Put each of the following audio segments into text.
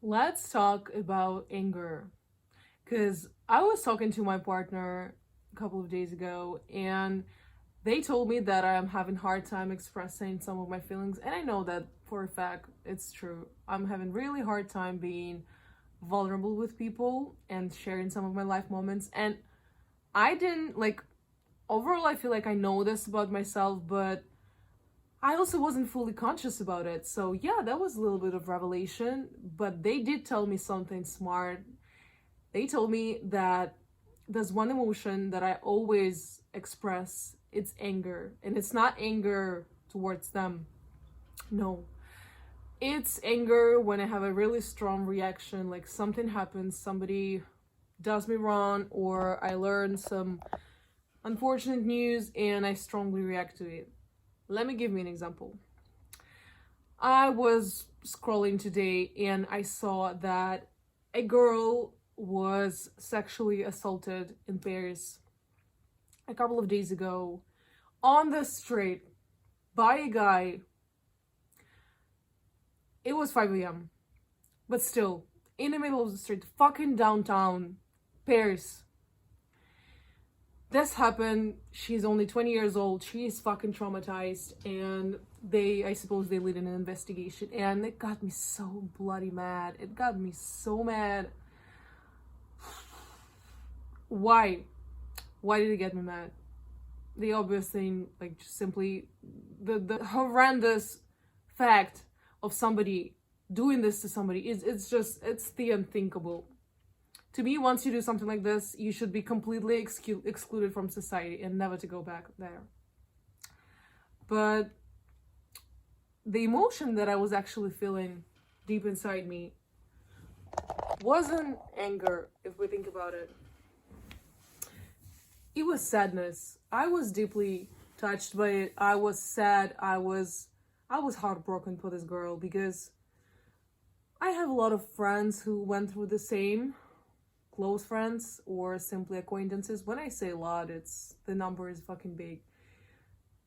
Let's talk about anger. Because I was talking to my partner a couple of days ago, and they told me that I'm having hard time expressing some of my feelings, and I know that for a fact it's true. I'm having really hard time being vulnerable with people and sharing some of my life moments. And I didn't like overall I feel like I know this about myself, but I also wasn't fully conscious about it. So yeah, that was a little bit of revelation, but they did tell me something smart. They told me that there's one emotion that I always express. It's anger. And it's not anger towards them. No. It's anger when I have a really strong reaction, like something happens, somebody does me wrong, or I learn some unfortunate news and I strongly react to it. Let me give you an example. I was scrolling today and I saw that a girl was sexually assaulted in Paris a couple of days ago on the street by a guy. It was 5 a.m. But still, in the middle of the street, fucking downtown Paris. This happened. She's only 20 years old. She's fucking traumatized. And I suppose, they lead an investigation. And it got me so bloody mad. It got me so mad. Why? Why did it get me mad? The obvious thing, like, just simply the horrendous fact of somebody doing this to somebody is it's the unthinkable. To me, once you do something like this, you should be completely excluded from society and never to go back there. But the emotion that I was actually feeling deep inside me wasn't anger, if we think about it. It was sadness. I was deeply touched by it. I was sad. I was heartbroken for this girl because I have a lot of friends who went through the same, close friends or simply acquaintances. When I say a lot, it's the number is fucking big.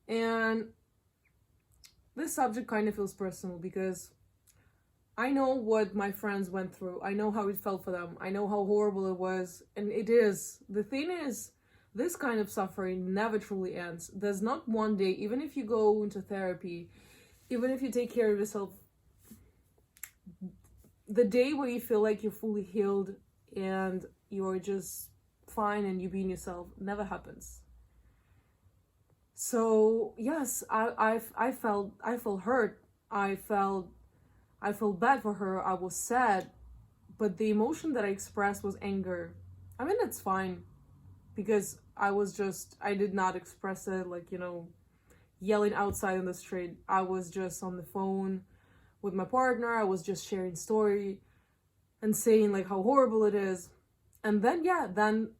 And this subject kind of feels personal because I know what my friends went through. I know how it felt for them. I know how horrible it was. And it is. The thing is, this kind of suffering never truly ends. There's not one day, even if you go into therapy, even if you take care of yourself, the day where you feel like you're fully healed and you're just fine and you being yourself never happens. So yes, I felt hurt. I felt bad for her. I was sad, but the emotion that I expressed was anger. I mean, that's fine because I did not express it like, yelling outside on the street. I was just on the phone with my partner. I was just sharing story and saying like how horrible it is. And then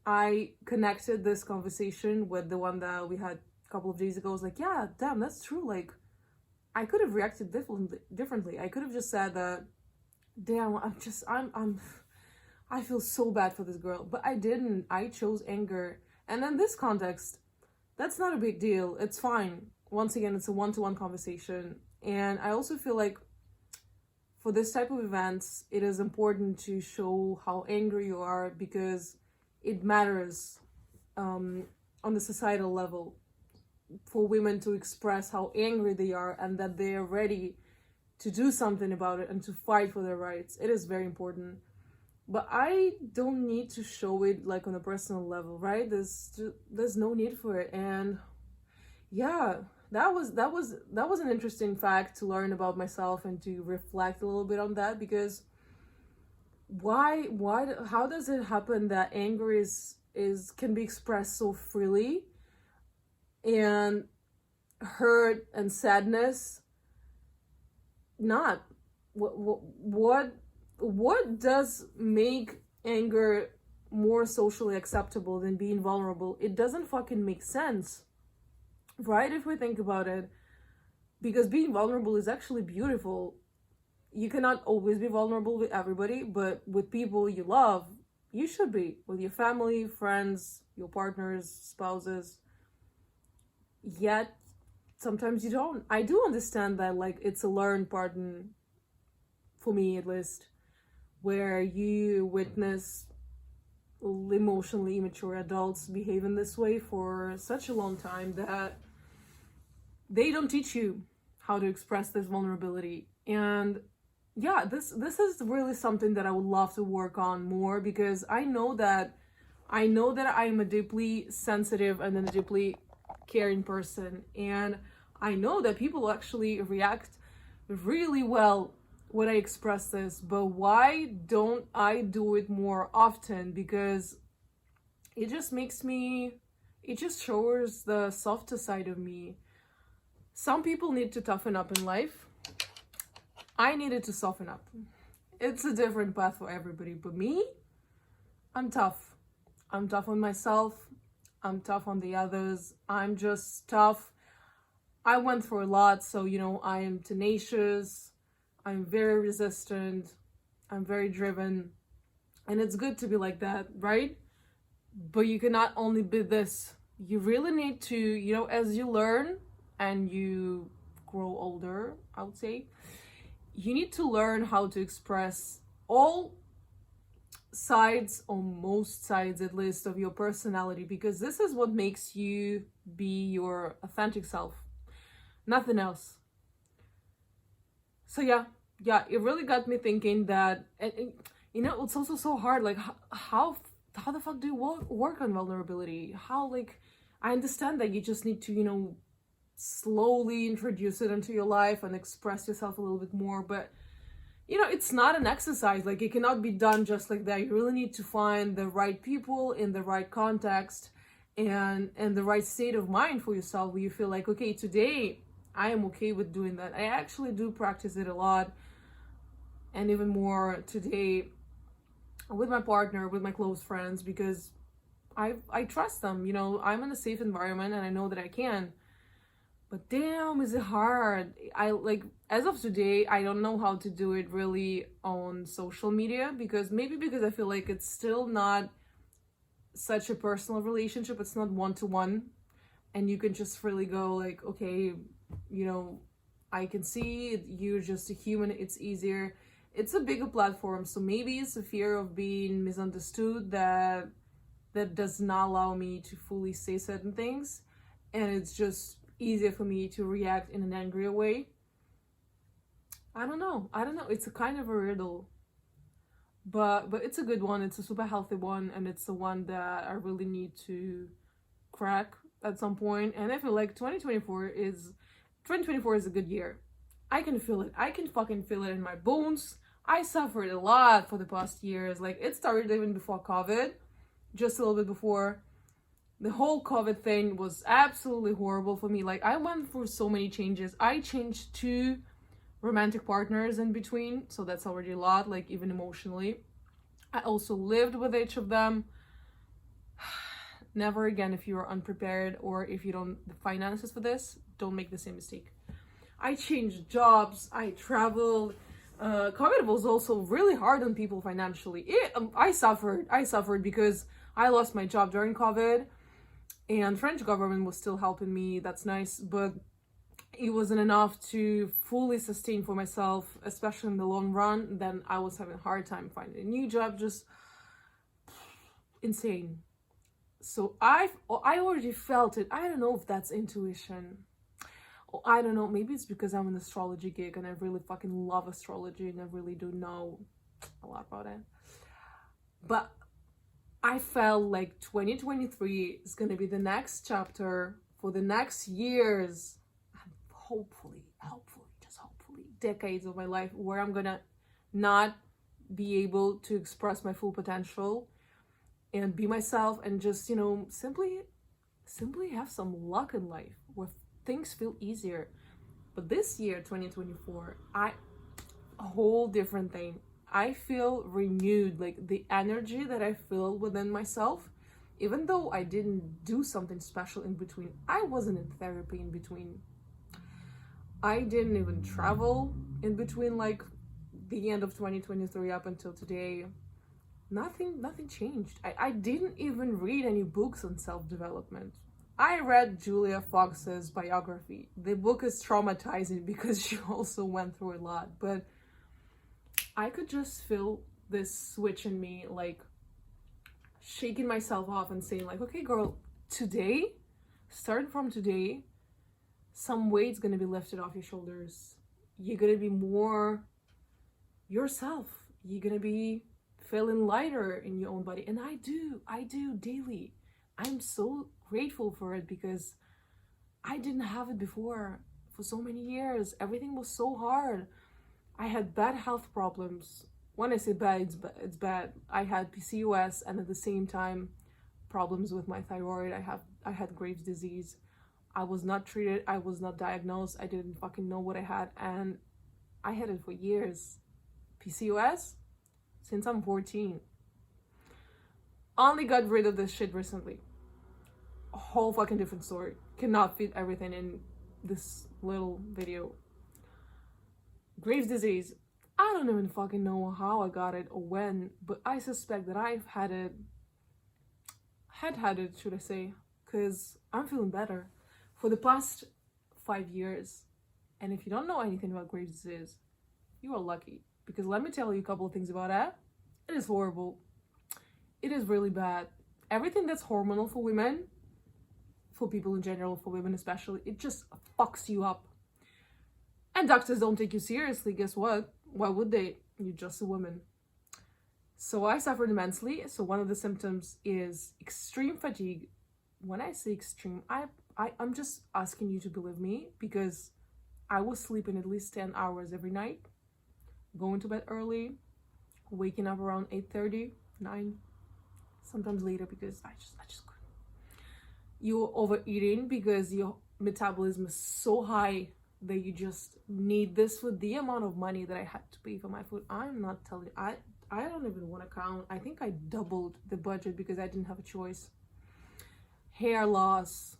I connected this conversation with the one that we had a couple of days ago. I was like, yeah, damn, that's true. Like, I could have reacted differently. I could have just said that, damn, I feel so bad for this girl. But I didn't. I chose anger. And in this context, that's not a big deal. It's fine. Once again, it's a one-to-one conversation. And I also feel like for this type of events, it is important to show how angry you are because it matters on the societal level for women to express how angry they are and that they are ready to do something about it and to fight for their rights. It is very important. But I don't need to show it like on a personal level, right? There's no need for it. And yeah, that was an interesting fact to learn about myself and to reflect a little bit on that because how does it happen that anger is can be expressed so freely and hurt and sadness not? What does make anger more socially acceptable than being vulnerable? It doesn't fucking make sense, right? If we think about it, because being vulnerable is actually beautiful. You cannot always be vulnerable with everybody, but with people you love, you should be. With your family, friends, your partners, spouses. Yet, sometimes you don't. I do understand that, like, it's a learned pattern, for me at least. where you witness emotionally immature adults behave in this way for such a long time that they don't teach you how to express this vulnerability. And yeah, this is really something that I would love to work on more, because I know that I'm a deeply sensitive and a deeply caring person, and I know that people actually react really well when I express this. But why don't I do it more often? Because it just it just shows the softer side of me. Some people need to toughen up in life. I needed to soften up. It's a different path for everybody, but me, I'm tough. I'm tough on myself. I'm tough on the others. I'm just tough. I went through a lot, so I am tenacious. I'm very resistant. I'm very driven. And it's good to be like that, right? But you cannot only be this. You really need to, as you learn and you grow older, I would say, you need to learn how to express all sides, or most sides at least, of your personality, because this is what makes you be your authentic self. Nothing else. So yeah, it really got me thinking that, and it's also so hard. Like, how the fuck do you work on vulnerability? How, like, I understand that you just need to slowly introduce it into your life and express yourself a little bit more, but it's not an exercise. Like, it cannot be done just like that. You really need to find the right people in the right context and the right state of mind for yourself, where you feel like, okay, today I am okay with doing that. I actually do practice it a lot, and even more today with my partner, with my close friends, because I trust them. I'm in a safe environment and I know that I can. But damn, is it hard. As of today, I don't know how to do it really on social media, because I feel like it's still not such a personal relationship. It's not one-to-one, and you can just really go like, okay, I can see you're just a human. It's easier. It's a bigger platform, so maybe it's a fear of being misunderstood that does not allow me to fully say certain things, and it's just easier for me to react in an angrier way. I don't know. It's a kind of a riddle, but it's a good one. It's a super healthy one, and it's the one that I really need to crack at some point. And I feel like 2024 is a good year. I can feel it. I can fucking feel it in my bones. I suffered a lot for the past years. Like, it started even before COVID, just a little bit before. The whole COVID thing was absolutely horrible for me. Like, I went through so many changes. I changed 2 romantic partners in between, so that's already a lot, like, even emotionally. I also lived with each of them. Never again, if you are unprepared or if you don't have the finances for this, don't make the same mistake. I changed jobs. I traveled. COVID was also really hard on people financially. I suffered because I lost my job during COVID, and French government was still helping me. That's nice, but it wasn't enough to fully sustain for myself, especially in the long run. Then I was having a hard time finding a new job, just insane. So I already felt it. I don't know if that's intuition. I don't know, maybe it's because I'm an astrology geek and I really fucking love astrology and I really do know a lot about it. But I felt like 2023 is going to be the next chapter for the next years, and hopefully, decades of my life, where I'm going to not be able to express my full potential and be myself, and just, simply have some luck in life where things feel easier. But this year, 2024, a whole different thing. I feel renewed. Like, the energy that I feel within myself, even though I didn't do something special in between. I wasn't in therapy in between. I didn't even travel in between, like, the end of 2023 up until today. Nothing changed. I didn't even read any books on self-development. I read Julia Fox's biography. The book is traumatizing because she also went through a lot, but I could just feel this switch in me, like shaking myself off and saying like, okay girl, today, starting from today, some weight's gonna be lifted off your shoulders. You're gonna be more yourself. You're gonna be feeling lighter in your own body. And I do daily. I'm so grateful for it because I didn't have it before for so many years. Everything was so hard. I had bad health problems. When I say bad, it's bad. I had PCOS, and at the same time, problems with my thyroid. I had Graves' disease. I was not treated. I was not diagnosed. I didn't fucking know what I had, and I had it for years. PCOS since I'm 14. Only got rid of this shit recently. A whole fucking different story. Cannot fit everything in this little video. Graves' disease. I don't even fucking know how I got it or when, but I suspect that I've had it, should I say, because I'm feeling better for the past 5 years. And if you don't know anything about Graves' disease, you are lucky, because let me tell you a couple of things about that. It is horrible. It is really bad. Everything that's hormonal for women, for people in general, for women especially, it just fucks you up. And doctors don't take you seriously. Guess what? Why would they? You're just a woman. So I suffered immensely. So one of the symptoms is extreme fatigue. When I say extreme, I'm just asking you to believe me, because I was sleeping at least 10 hours every night, going to bed early, waking up around 8:30, 9, sometimes later, because I just couldn't. You're overeating because your metabolism is so high that you just need this. With the amount of money that I had to pay for my food, I'm not telling you, I don't even want to count. I think I doubled the budget because I didn't have a choice. Hair loss,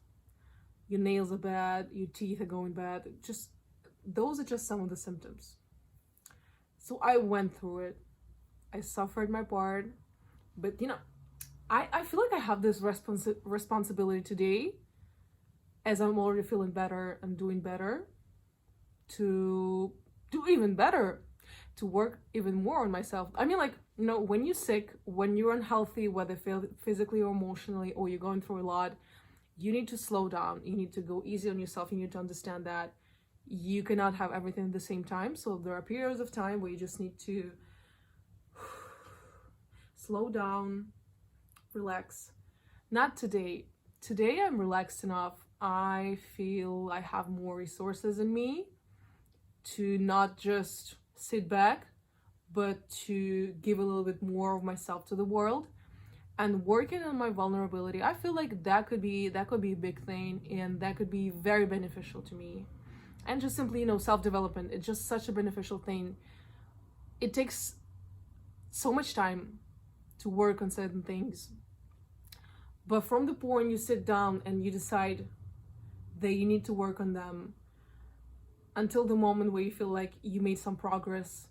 your nails are bad, your teeth are going bad. Just, those are just some of the symptoms. So I went through it. I suffered my part, but you know, I feel like I have this responsibility today, as I'm already feeling better and doing better, to do even better, to work even more on myself. I mean, like, you know, when you're sick, when you're unhealthy, whether physically or emotionally, or you're going through a lot, you need to slow down. You need to go easy on yourself. You need to understand that you cannot have everything at the same time. So there are periods of time where you just need to slow down, relax. Not today. Today I'm relaxed enough. I feel I have more resources in me to not just sit back, but to give a little bit more of myself to the world. And working on my vulnerability, I feel like that could be a big thing, and that could be very beneficial to me. And just simply, you know, self-development, it's just such a beneficial thing. It takes so much time to work on certain things, but from the point you sit down and you decide that you need to work on them, until the moment where you feel like you made some progress,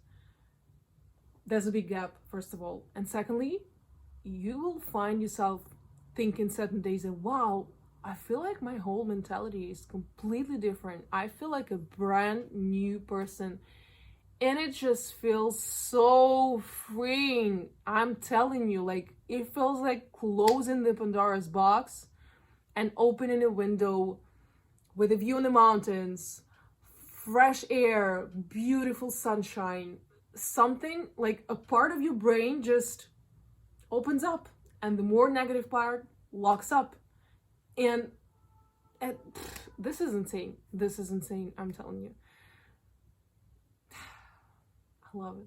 there's a big gap, first of all. And secondly, you will find yourself thinking certain days that, wow, I feel like my whole mentality is completely different. I feel like a brand new person. And it just feels so freeing. I'm telling you, like, it feels like closing the Pandora's box and opening a window with a view on the mountains, fresh air, beautiful sunshine. Something like a part of your brain just opens up, and the more negative part locks up. And this is insane. This is insane. I'm telling you. I love it.